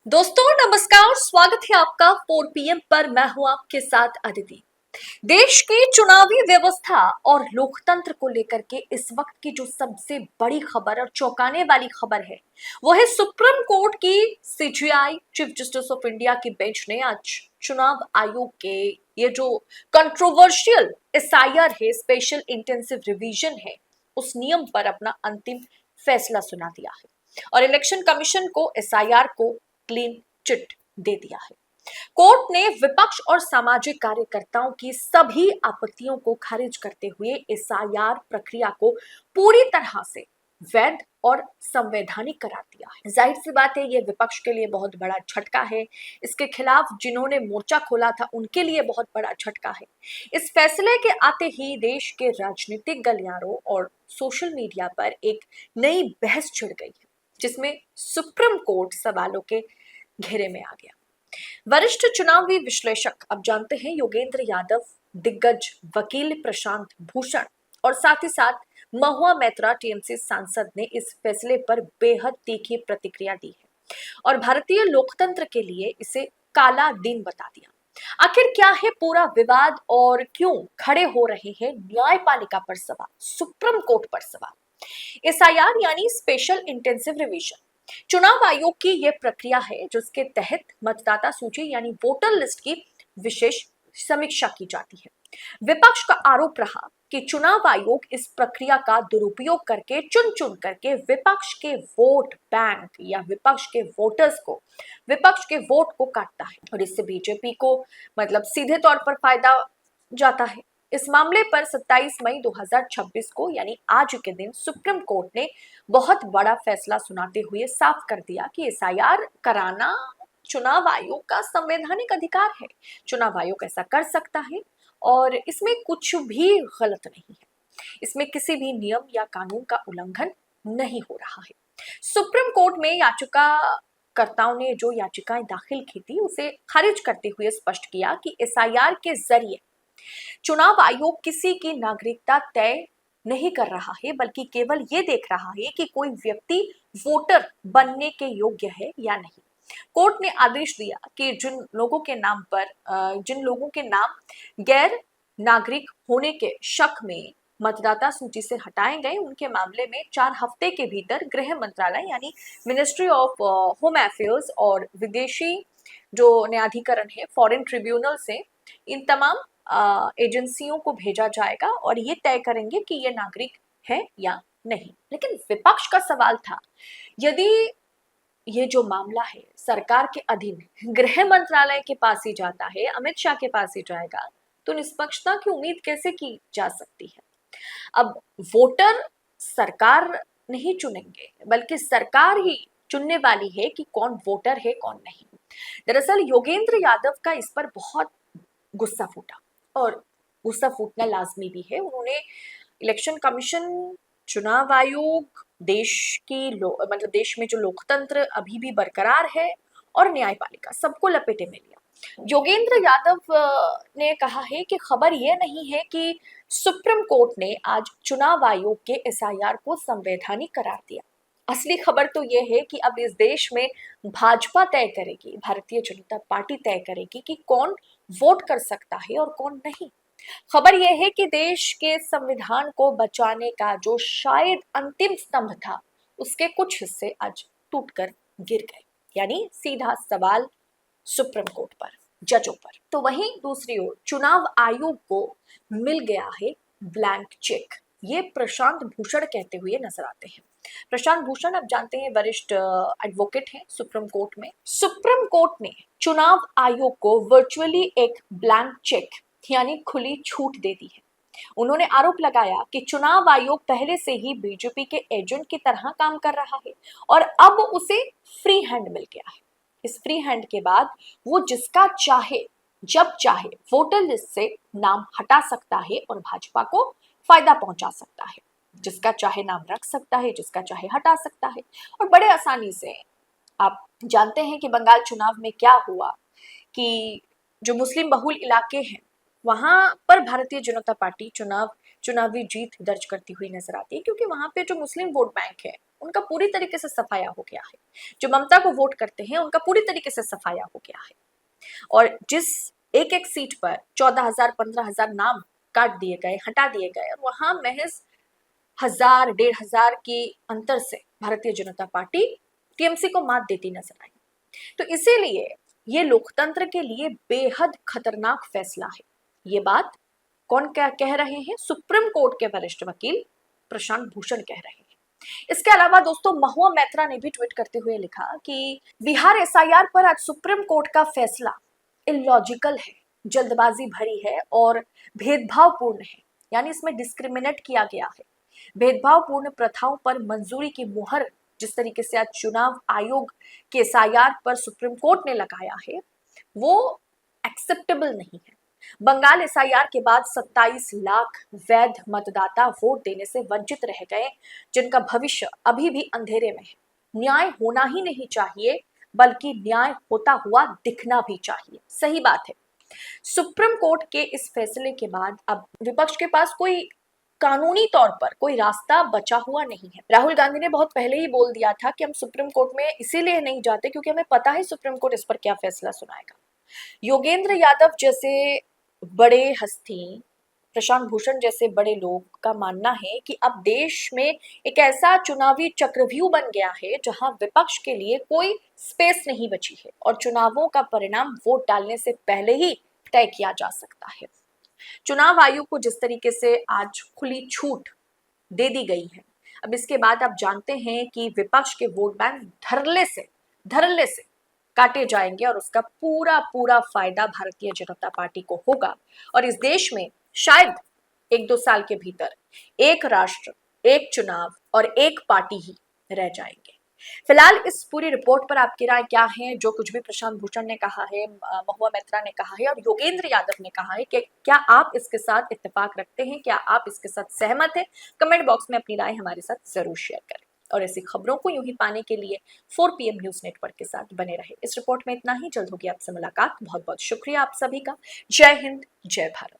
दोस्तों नमस्कार, स्वागत है आपका 4 PM पर। मैं हूं आपके साथ अदिति। देश की चुनावी व्यवस्था और लोकतंत्र को लेकर के इस वक्त की जो सबसे बड़ी खबर और चौंकाने वाली खबर है वो है सुप्रीम कोर्ट की CGI chief justice of India की बेंच ने आज चुनाव आयोग के ये जो कंट्रोवर्शियल एसआईआर है, स्पेशल इंटेंसिव रिवीजन है, उस नियम पर अपना अंतिम फैसला सुना दिया है और इलेक्शन कमीशन को एसआईआर को क्लीन चिट दे दिया है। कोर्ट ने विपक्ष और सामाजिक कार्यकर्ताओं की सभी आपत्तियों को खारिज करते हुए एसआईआर प्रक्रिया को पूरी तरह से वैध और संवैधानिक करार दिया है। जाहिर सी बात है, ये विपक्ष के लिए बहुत बड़ा झटका है। इसके खिलाफ जिन्होंने मोर्चा खोला था उनके लिए बहुत बड़ा झटका है। इस फैसले के आते ही देश के राजनीतिक गलियारों और सोशल मीडिया पर एक नई बहस छिड़ गई है, जिसमें सुप्रीम कोर्ट सवालों के घेरे में आ गया। वरिष्ठ चुनावी विश्लेषक, अब जानते हैं, योगेंद्र यादव, दिग्गज वकील प्रशांत भूषण और साथ ही साथ महुआ मैत्रा टीएमसी सांसद ने इस फैसले पर बेहद तीखी प्रतिक्रिया दी है और भारतीय लोकतंत्र के लिए इसे काला दिन बता दिया। आखिर क्या है पूरा विवाद और क्यों खड़े हो रहे हैं न्यायपालिका पर सवाल, सुप्रीम कोर्ट पर सवाल। एसआईआर यानी स्पेशल इंटेंसिव रिवीजन चुनाव आयोग की यह प्रक्रिया है जिसके तहत मतदाता सूची यानी वोटर लिस्ट की विशेष समीक्षा की जाती है। विपक्ष का आरोप रहा कि चुनाव आयोग इस प्रक्रिया का दुरुपयोग करके चुन चुन करके विपक्ष के वोट बैंक या विपक्ष के वोटर्स को, विपक्ष के वोट को काटता है और इससे बीजेपी को मतलब सीधे तौर पर फायदा जाता है। इस मामले पर 27 मई 2026 को यानी आज के दिन सुप्रीम कोर्ट ने बहुत बड़ा फैसला सुनाते हुए साफ कर दिया कि एसआईआर कराना चुनाव आयोग का संवैधानिक अधिकार है। चुनाव आयोग ऐसा कर सकता है और इसमें कुछ भी गलत नहीं है। इसमें किसी भी नियम या कानून का उल्लंघन नहीं हो रहा है। सुप्रीम कोर्ट में याचिकाकर्ताओं ने जो याचिकाएं दाखिल की थी उसे खारिज करते हुए स्पष्ट किया कि एसआईआर के जरिए चुनाव आयोग किसी की नागरिकता तय नहीं कर रहा है, बल्कि केवल ये देख रहा है कि कोई व्यक्ति वोटर बनने के योग्य है या नहीं। कोर्ट ने आदेश दिया कि जिन लोगों के नाम गैर नागरिक होने के शक में मतदाता सूची से हटाए गए, उनके मामले में 4 हफ्ते के भीतर गृह मंत्रालय यानी मिनिस्ट्री ऑफ होम अफेयर्स और विदेशी जो न्यायाधिकरण है, फॉरेन ट्रिब्यूनल से इन तमाम एजेंसियों को भेजा जाएगा और ये तय करेंगे कि ये नागरिक है या नहीं। लेकिन विपक्ष का सवाल था, यदि ये जो मामला है सरकार के अधीन गृह मंत्रालय के पास ही जाता है, अमित शाह के पास ही जाएगा, तो निष्पक्षता की उम्मीद कैसे की जा सकती है। अब वोटर सरकार नहीं चुनेंगे, बल्कि सरकार ही चुनने वाली है कि कौन वोटर है कौन नहीं। दरअसल योगेंद्र यादव का इस पर बहुत गुस्सा फूटा और गुस्सा फूटना लाजमी भी है। उन्होंने इलेक्शन कमीशन, चुनाव आयोग, मतलब देश में जो लोकतंत्र अभी भी बरकरार है और न्यायपालिका, सबको लपेटे में लिया। योगेंद्र यादव ने कहा है कि खबर यह नहीं है कि सुप्रीम कोर्ट ने आज चुनाव आयोग के एसआईआर को संवैधानिक करार दिया। असली खबर तो यह है कि अब इस देश में भाजपा तय करेगी, भारतीय जनता पार्टी तय करेगी कि कौन वोट कर सकता है और कौन नहीं। खबर यह है कि देश के संविधान को बचाने का जो शायद अंतिम स्तंभ था, उसके कुछ हिस्से आज टूटकर गिर गए। यानी सीधा सवाल सुप्रीम कोर्ट पर, जजों पर। तो वहीं दूसरी ओर चुनाव आयोग को मिल गया है ब्लैंक चेक, ये प्रशांत भूषण कहते हुए नजर आते हैं। प्रशांत भूषण, आप जानते हैं, वरिष्ठ एडवोकेट हैं सुप्रीम कोर्ट में। सुप्रीम कोर्ट ने चुनाव आयोग को वर्चुअली एक ब्लैंक चेक यानी खुली छूट दे दी है। उन्होंने आरोप लगाया कि चुनाव आयोग पहले से ही बीजेपी के एजेंट की तरह काम कर रहा है और अब उसे फ्री हैंड मिल गया है। इस फ्री हैंड के बाद वो जिसका चाहे जब चाहे वोटर लिस्ट से नाम हटा सकता है और भाजपा को फायदा पहुंचा सकता है। जिसका चाहे नाम रख सकता है, जिसका चाहे हटा सकता है और बड़े आसानी से। आप जानते हैं कि बंगाल चुनाव में क्या हुआ कि जो मुस्लिम बहुल इलाके हैं वहां पर भारतीय जनता पार्टी चुनाव चुनावी जीत दर्ज करती हुई नजर आती है, क्योंकि वहां पे जो मुस्लिम वोट बैंक है उनका पूरी तरीके से सफाया हो गया है। जो ममता को वोट करते हैं उनका पूरी तरीके से सफाया हो गया है। और जिस एक एक सीट पर 14,000 15,000 नाम काट दिए गए, हटा दिए गए, और वहां महज 1,000 1,500 के अंतर से भारतीय जनता पार्टी टीएमसी को मात देती नजर आई। तो इसीलिए ये लोकतंत्र के लिए बेहद खतरनाक फैसला है। ये बात कौन क्या कह रहे हैं? सुप्रीम कोर्ट के वरिष्ठ वकील प्रशांत भूषण कह रहे हैं। इसके अलावा दोस्तों, महुआ मैत्रा ने भी ट्वीट करते हुए लिखा कि बिहार एसआईआर पर आज सुप्रीम कोर्ट का फैसला इलॉजिकल है, जल्दबाजी भरी है और भेदभावपूर्ण है। यानी इसमें डिस्क्रिमिनेट किया गया है। भेदभावपूर्ण प्रथाओं पर मंजूरी की मुहर जिस तरीके से आज चुनाव आयोग के एसआईआर पर सुप्रीम कोर्ट ने लगाया है, वो एक्सेप्टेबल नहीं है। बंगाल एसआईआर के बाद 27 लाख वैध मतदाता वोट देने से वंचित रह गए, जिनका भविष्य अभी भी अंधेरे में है। न्याय होना ही नहीं चाहिए, बल्कि न्याय होता हुआ दिखना भी चाहिए। सही बात है। सुप्रीम कोर्ट के इस फैसले के बाद अब विपक्ष के पास कोई कानूनी तौर पर कोई रास्ता बचा हुआ नहीं है। राहुल गांधी ने बहुत पहले ही बोल दिया था कि हम सुप्रीम कोर्ट में इसीलिए नहीं जाते क्योंकि हमें पता है सुप्रीम कोर्ट इस पर क्या फैसला सुनाएगा। योगेंद्र यादव जैसे बड़े हस्ती, प्रशांत भूषण जैसे बड़े लोग का मानना है कि अब देश में एक ऐसा चुनावी चक्रव्यूह बन गया है जहां विपक्ष के लिए कोई स्पेस नहीं बची है और चुनावों का परिणाम वोट डालने से पहले ही तय किया जा सकता है। चुनाव आयोग को जिस तरीके से आज खुली छूट दे दी गई है, अब इसके बाद आप जानते हैं कि विपक्ष के वोट बैंक धरल्ले से काटे जाएंगे और उसका पूरा पूरा फायदा भारतीय जनता पार्टी को होगा। और इस देश में शायद 1-2 साल के भीतर एक राष्ट्र, एक चुनाव और एक पार्टी ही रह जाएंगे। फिलहाल इस पूरी रिपोर्ट पर आपकी राय क्या है? जो कुछ भी प्रशांत भूषण ने कहा है, महुआ मैत्रा ने कहा है और योगेंद्र यादव ने कहा है, कि क्या आप इसके साथ इत्तेफाक रखते हैं? क्या आप इसके साथ सहमत हैं? कमेंट बॉक्स में अपनी राय हमारे साथ जरूर शेयर करें। और ऐसी खबरों को यूं ही पाने के लिए 4 PM न्यूज नेटवर्क के साथ बने रहे। इस रिपोर्ट में इतना ही। जल्द होगी आपसे मुलाकात। बहुत बहुत शुक्रिया आप सभी का। जय हिंद, जय भारत।